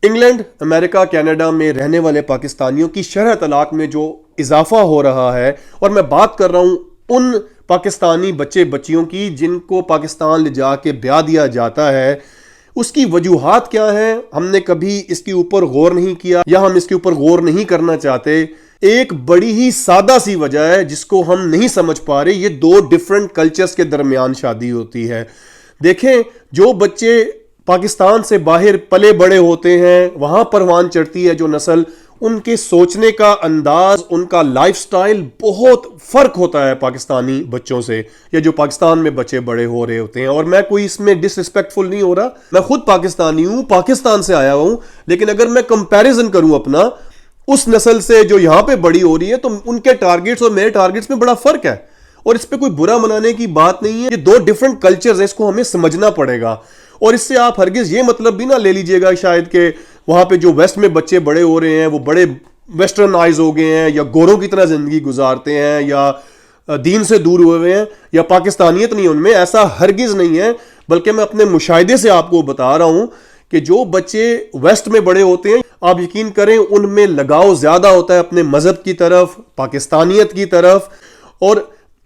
England, امریکہ، Canada میں رہنے والے پاکستانیوں کی شرح طلاق میں جو اضافہ ہو رہا ہے، اور میں بات کر رہا ہوں ان پاکستانی بچے بچیوں کی جن کو پاکستان لے جا کے بیاہ دیا جاتا ہے، اس کی وجوہات کیا ہیں؟ ہم نے کبھی اس کے اوپر غور نہیں کیا یا ہم اس کے اوپر غور نہیں کرنا چاہتے۔ ایک بڑی ہی سادہ سی وجہ ہے جس کو ہم نہیں سمجھ پا رہے، یہ دو ڈیفرنٹ کلچرز کے درمیان شادی ہوتی ہے۔ دیکھیں، جو بچے پاکستان سے باہر پلے بڑے ہوتے ہیں، وہاں پروان چڑھتی ہے جو نسل، ان کے سوچنے کا انداز، ان کا لائف سٹائل بہت فرق ہوتا ہے پاکستانی بچوں سے، یا جو پاکستان میں بچے بڑے ہو رہے ہوتے ہیں۔ اور میں کوئی اس میں ڈس ریسپیکٹفل نہیں ہو رہا، میں خود پاکستانی ہوں، پاکستان سے آیا ہوں، لیکن اگر میں کمپیریزن کروں اپنا اس نسل سے جو یہاں پہ بڑی ہو رہی ہے، تو ان کے ٹارگیٹس اور میرے ٹارگیٹس میں بڑا فرق ہے، اور اس پہ کوئی برا منانے کی بات نہیں ہے۔ یہ دو ڈیفرنٹ کلچرز ہیں، اس کو ہمیں سمجھنا پڑے گا۔ اور اس سے آپ ہرگز یہ مطلب بھی نہ لے لیجئے گا شاید کہ وہاں پہ جو ویسٹ میں بچے بڑے ہو رہے ہیں وہ بڑے ویسٹرنائز ہو گئے ہیں، یا گوروں کی طرح زندگی گزارتے ہیں، یا دین سے دور ہوئے ہیں، یا پاکستانیت نہیں ان میں، ایسا ہرگز نہیں ہے۔ بلکہ میں اپنے مشاہدے سے آپ کو بتا رہا ہوں کہ جو بچے ویسٹ میں بڑے ہوتے ہیں، آپ یقین کریں ان میں لگاؤ زیادہ ہوتا ہے اپنے مذہب کی طرف، پاکستانیت کی طرف۔ اور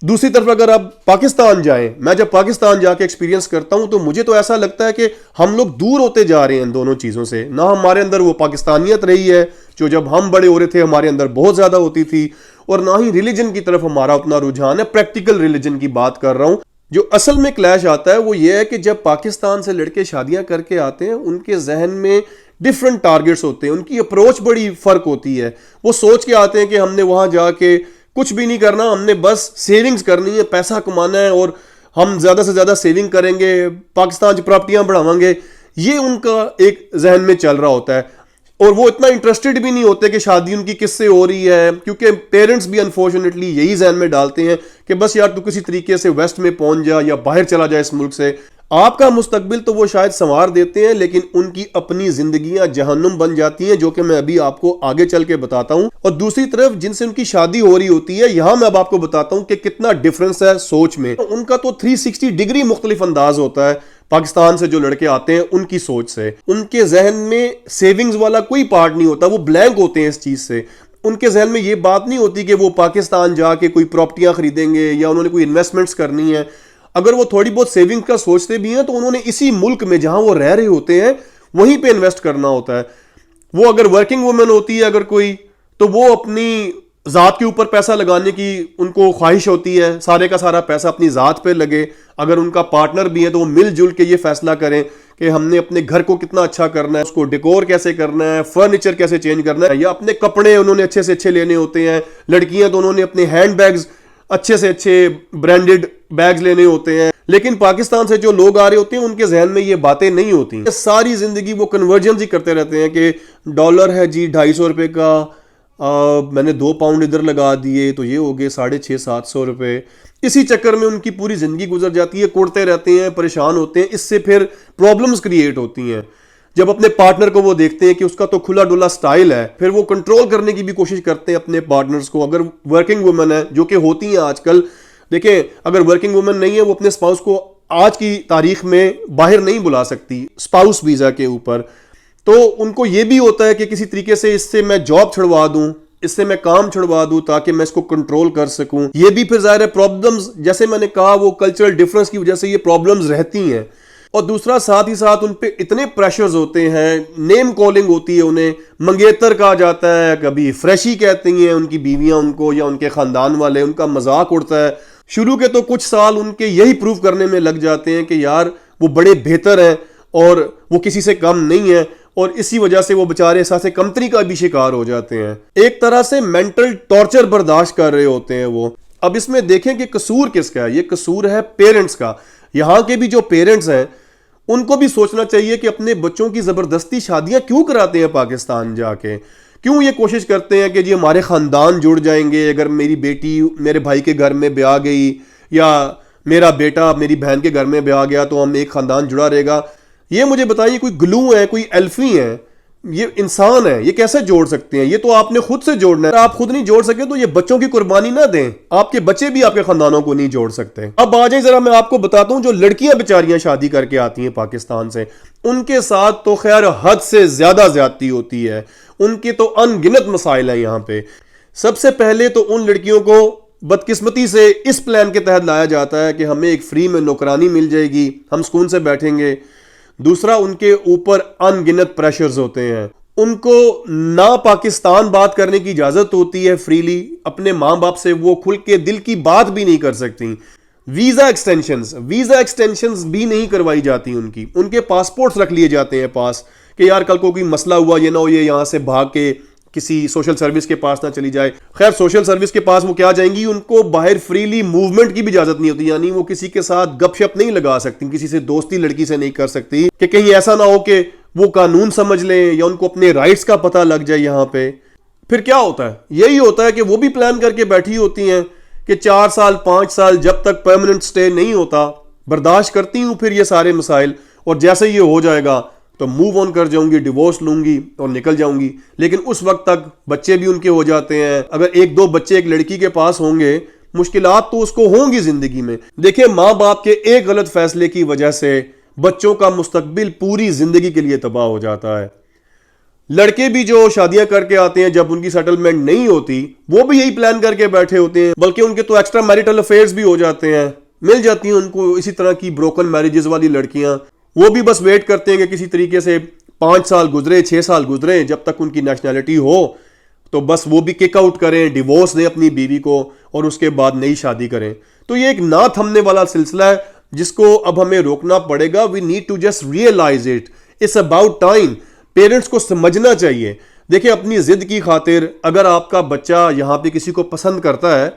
دوسری طرف اگر آپ پاکستان جائیں، میں جب پاکستان جا کے ایکسپیرینس کرتا ہوں تو مجھے تو ایسا لگتا ہے کہ ہم لوگ دور ہوتے جا رہے ہیں ان دونوں چیزوں سے۔ نہ ہمارے اندر وہ پاکستانیت رہی ہے جو جب ہم بڑے ہو رہے تھے ہمارے اندر بہت زیادہ ہوتی تھی، اور نہ ہی ریلیجن کی طرف ہمارا اتنا رجحان ہے۔ پریکٹیکل ریلیجن کی بات کر رہا ہوں۔ جو اصل میں کلیش آتا ہے وہ یہ ہے کہ جب پاکستان سے لڑکے شادیاں کر کے آتے ہیں، ان کے ذہن میں ڈیفرنٹ ٹارگٹس ہوتے ہیں، ان کی اپروچ بڑی فرق ہوتی ہے۔ وہ سوچ کے آتے ہیں کہ ہم نے وہاں جا کے کچھ بھی نہیں کرنا، ہم نے بس سیونگز کرنی ہے، پیسہ کمانا ہے، اور ہم زیادہ سے زیادہ سیونگ کریں گے، پاکستان کی پراپرٹیاں بڑھاویں گے۔ یہ ان کا ایک ذہن میں چل رہا ہوتا ہے، اور وہ اتنا انٹرسٹڈ بھی نہیں ہوتے کہ شادی ان کی کس سے ہو رہی ہے، کیونکہ پیرنٹس بھی انفارچونیٹلی یہی ذہن میں ڈالتے ہیں کہ بس یار تو کسی طریقے سے ویسٹ میں پہنچ جا یا باہر چلا جائے اس ملک سے۔ آپ کا مستقبل تو وہ شاید سنوار دیتے ہیں، لیکن ان کی اپنی زندگیاں جہنم بن جاتی ہیں، جو کہ میں ابھی آپ کو آگے چل کے بتاتا ہوں۔ اور دوسری طرف جن سے ان کی شادی ہو رہی ہوتی ہے، یہاں میں اب آپ کو بتاتا ہوں کہ کتنا ڈیفرنس ہے سوچ میں۔ ان کا تو 360 ڈگری مختلف انداز ہوتا ہے پاکستان سے جو لڑکے آتے ہیں ان کی سوچ سے۔ ان کے ذہن میں سیونگز والا کوئی پارٹ نہیں ہوتا، وہ بلینک ہوتے ہیں اس چیز سے۔ ان کے ذہن میں یہ بات نہیں ہوتی کہ وہ پاکستان جا کے کوئی پراپرٹیاں خریدیں گے یا انہوں نے کوئی انویسٹمنٹس کرنی ہے۔ اگر وہ تھوڑی بہت سیونگ کا سوچتے بھی ہیں تو انہوں نے اسی ملک میں جہاں وہ رہ رہے ہوتے ہیں وہیں پہ انویسٹ کرنا ہوتا ہے۔ وہ اگر ورکنگ وومن ہوتی ہے اگر کوئی، تو وہ اپنی ذات کے اوپر پیسہ لگانے کی ان کو خواہش ہوتی ہے، سارے کا سارا پیسہ اپنی ذات پہ لگے۔ اگر ان کا پارٹنر بھی ہے تو وہ مل جل کے یہ فیصلہ کریں کہ ہم نے اپنے گھر کو کتنا اچھا کرنا ہے، اس کو ڈیکور کیسے کرنا ہے، فرنیچر کیسے چینج کرنا ہے، یا اپنے کپڑے انہوں نے اچھے سے اچھے لینے ہوتے ہیں۔ لڑکیاں تو انہوں نے اپنے ہینڈ بیگز اچھے سے اچھے برانڈڈ بیگز لینے ہوتے ہیں۔ لیکن پاکستان سے جو لوگ آ رہے ہوتے ہیں ان کے ذہن میں یہ باتیں نہیں ہوتی۔ ساری زندگی وہ کنورجنز ہی کرتے رہتے ہیں کہ ڈالر ہے جی 250 روپے کا، میں نے 2 پاؤنڈ ادھر لگا دیے تو یہ ہو گئے 650-700 روپے۔ اسی چکر میں ان کی پوری زندگی گزر جاتی ہے، کوڑتے رہتے ہیں، پریشان ہوتے ہیں۔ اس سے پھر پرابلمز کریٹ ہوتی ہیں۔ جب اپنے پارٹنر کو وہ دیکھتے ہیں کہ اس کا تو کھلا ڈلا سٹائل ہے، پھر وہ کنٹرول کرنے کی بھی کوشش کرتے ہیں اپنے پارٹنرز کو۔ اگر ورکنگ وومن ہے، جو کہ ہوتی ہیں آج کل، دیکھیں اگر ورکنگ وومن نہیں ہے وہ اپنے اسپاؤس کو آج کی تاریخ میں باہر نہیں بلا سکتی اسپاؤس ویزا کے اوپر، تو ان کو یہ بھی ہوتا ہے کہ کسی طریقے سے اس سے میں جاب چھڑوا دوں، اس سے میں کام چھڑوا دوں تاکہ میں اس کو کنٹرول کر سکوں۔ یہ بھی پھر ظاہر ہے پرابلمز، جیسے میں نے کہا وہ کلچرل ڈیفرنس کی وجہ سے یہ پرابلمز رہتی ہیں۔ اور دوسرا ساتھ ہی ساتھ ان پہ اتنے پریشرز ہوتے ہیں، نیم کالنگ ہوتی ہے، انہیں منگیتر کہا جاتا ہے، کبھی فریشی کہتی ہیں ان کی بیویاں ان کو یا ان کے خاندان والے، ان کا مذاق اڑتا ہے۔ شروع کے تو کچھ سال ان کے یہی پروف کرنے میں لگ جاتے ہیں کہ یار وہ بڑے بہتر ہیں اور وہ کسی سے کم نہیں ہیں، اور اسی وجہ سے وہ بیچارے احساس کمتری کا بھی شکار ہو جاتے ہیں۔ ایک طرح سے مینٹل ٹارچر برداشت کر رہے ہوتے ہیں وہ۔ اب اس میں دیکھیں کہ قصور کس کا ہے؟ یہ قصور ہے پیرنٹس کا۔ یہاں کے بھی جو پیرنٹس ہیں ان کو بھی سوچنا چاہیے کہ اپنے بچوں کی زبردستی شادیاں کیوں کراتے ہیں پاکستان جا کے؟ کیوں یہ کوشش کرتے ہیں کہ جی ہمارے خاندان جڑ جائیں گے اگر میری بیٹی میرے بھائی کے گھر میں بیاہ گئی، یا میرا بیٹا میری بہن کے گھر میں بیاہ گیا تو ہم ایک خاندان جڑا رہے گا؟ یہ مجھے بتائیے کوئی گلو ہے، کوئی الفی ہے یہ انسان ہے، یہ کیسے جوڑ سکتے ہیں؟ یہ تو آپ نے خود سے جوڑنا ہے. آپ خود نہیں جوڑ سکے تو یہ بچوں کی قربانی نہ دیں. آپ کے بچے بھی آپ کے خاندانوں کو نہیں جوڑ سکتے. اب آ جائیں ذرا میں آپ کو بتاتا ہوں جو لڑکیاں بیچاریاں شادی کر کے آتی ہیں پاکستان سے، ان کے ساتھ تو خیر حد سے زیادہ زیادتی ہوتی ہے. ان کے تو ان گنت مسائل ہیں یہاں پہ. سب سے پہلے تو ان لڑکیوں کو بدقسمتی سے اس پلان کے تحت لایا جاتا ہے کہ ہمیں ایک فری میں نوکرانی مل جائے گی، ہم سکون سے بیٹھیں گے. دوسرا، ان کے اوپر ان گنت پریشرز ہوتے ہیں. ان کو نہ پاکستان بات کرنے کی اجازت ہوتی ہے فریلی، اپنے ماں باپ سے وہ کھل کے دل کی بات بھی نہیں کر سکتی. ویزا ایکسٹینشنز بھی نہیں کروائی جاتی ان کے پاسپورٹس رکھ لیے جاتے ہیں پاس کہ یار کل کو کوئی مسئلہ ہوا یہ نہ ہو یہ یہاں سے بھاگ کے کسی سوشل سروس کے پاس نہ چلی جائے. خیر سوشل سروس کے پاس وہ کیا جائیں گی، ان کو باہر فریلی موومنٹ کی بھی اجازت نہیں ہوتی. یعنی وہ کسی کے ساتھ گپ شپ نہیں لگا سکتی، کسی سے دوستی لڑکی سے نہیں کر سکتی کہ کہیں ایسا نہ ہو کہ وہ قانون سمجھ لیں یا ان کو اپنے رائٹس کا پتہ لگ جائے یہاں پہ. پھر کیا ہوتا ہے؟ یہی ہوتا ہے کہ وہ بھی پلان کر کے بیٹھی ہوتی ہیں کہ 4 سال 5 سال جب تک پرماننٹ سٹے نہیں ہوتا برداشت کرتی ہوں پھر یہ سارے مسائل، اور جیسے یہ ہو جائے گا تو موو آن کر جاؤں گی، ڈیورس لوں گی اور نکل جاؤں گی. لیکن اس وقت تک بچے بھی ان کے ہو جاتے ہیں. اگر 1-2 بچے ایک لڑکی کے پاس ہوں گے مشکلات تو اس کو ہوں گی زندگی میں. دیکھیں ماں باپ کے ایک غلط فیصلے کی وجہ سے بچوں کا مستقبل پوری زندگی کے لیے تباہ ہو جاتا ہے. لڑکے بھی جو شادیاں کر کے آتے ہیں جب ان کی سیٹلمنٹ نہیں ہوتی وہ بھی یہی پلان کر کے بیٹھے ہوتے ہیں، بلکہ ان کے تو ایکسٹرا میریٹل افیئرز بھی ہو جاتے ہیں. مل جاتی ہیں ان کو اسی طرح کی بروکن میریجز والی لڑکیاں. وہ بھی بس ویٹ کرتے ہیں کہ کسی طریقے سے 5 سال گزرے 6 سال گزرے جب تک ان کی نیشنلٹی ہو تو بس وہ بھی کک آؤٹ کریں، ڈیورس دیں اپنی بیوی کو اور اس کے بعد نئی شادی کریں. تو یہ ایک نہ تھمنے والا سلسلہ ہے جس کو اب ہمیں روکنا پڑے گا. We need to just realise it. It's about time. Parents کو سمجھنا چاہیے. دیکھیں اپنی ضد کی خاطر اگر آپ کا بچہ یہاں پہ کسی کو پسند کرتا ہے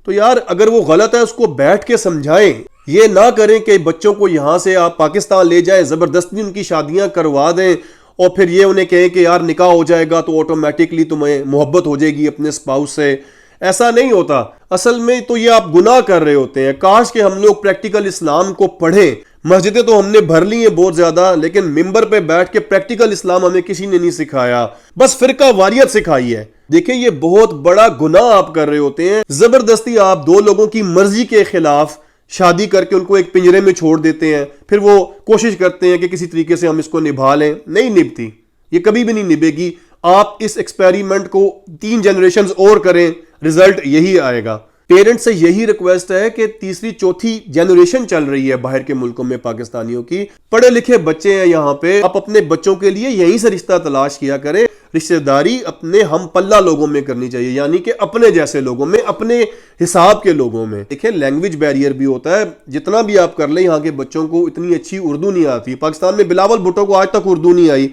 تو یار اگر وہ غلط ہے اس کو بیٹھ کے سمجھائیں. یہ نہ کریں کہ بچوں کو یہاں سے آپ پاکستان لے جائیں، زبردستی ان کی شادیاں کروا دیں اور پھر یہ انہیں کہیں کہ یار نکاح ہو جائے گا تو آٹومیٹکلی تمہیں محبت ہو جائے گی اپنے اسپاؤس سے. ایسا نہیں ہوتا. اصل میں تو یہ آپ گناہ کر رہے ہوتے ہیں. کاش کہ ہم لوگ پریکٹیکل اسلام کو پڑھیں. مسجدیں تو ہم نے بھر لی ہیں بہت زیادہ، لیکن ممبر پہ بیٹھ کے پریکٹیکل اسلام ہمیں کسی نے نہیں سکھایا، بس فرقہ واریت سکھائی ہے. دیکھیں یہ بہت بڑا گناہ آپ کر رہے ہوتے ہیں. زبردستی آپ 2 لوگوں کی مرضی کے خلاف شادی کر کے ان کو ایک پنجرے میں چھوڑ دیتے ہیں، پھر وہ کوشش کرتے ہیں کہ کسی طریقے سے ہم اس کو نبھا لیں. نہیں نبھتی، یہ کبھی بھی نہیں نبھے گی. آپ اس ایکسپیریمنٹ کو 3 جنریشنز اور کریں، رزلٹ یہی آئے گا. پیرنٹ سے یہی ریکویسٹ ہے کہ 3ری 4تھی جنریشن چل رہی ہے باہر کے ملکوں میں پاکستانیوں کی، پڑھے لکھے بچے ہیں یہاں پہ. آپ اپنے بچوں کے لیے یہیں سے رشتہ تلاش کیا کریں. رشتہ داری اپنے ہم پلہ لوگوں میں کرنی چاہیے، یعنی کہ اپنے جیسے لوگوں میں، اپنے حساب کے لوگوں میں. دیکھیں لینگویج بیریئر بھی ہوتا ہے. جتنا بھی آپ کر لیں یہاں کے بچوں کو اتنی اچھی اردو نہیں آتی. پاکستان میں بلاول بھٹو کو آج تک اردو نہیں آئی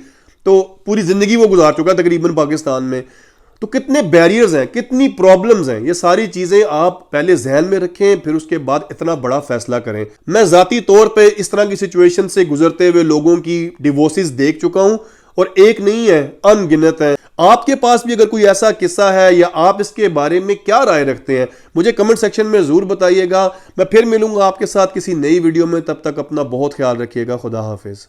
تو پوری زندگی وہ گزار چکا تقریباً پاکستان میں. تو کتنے بیریئرز ہیں، کتنی پرابلمز ہیں. یہ ساری چیزیں آپ پہلے ذہن میں رکھیں پھر اس کے بعد اتنا بڑا فیصلہ کریں. میں ذاتی طور پہ اس طرح کی سچویشن سے گزرتے ہوئے لوگوں کی ڈیورسز دیکھ چکا ہوں اور ایک نہیں ہے، ان گنت ہیں. آپ کے پاس بھی اگر کوئی ایسا قصہ ہے یا آپ اس کے بارے میں کیا رائے رکھتے ہیں مجھے کمنٹ سیکشن میں ضرور بتائیے گا. میں پھر ملوں گا آپ کے ساتھ کسی نئی ویڈیو میں. تب تک اپنا بہت خیال رکھیے گا. خدا حافظ.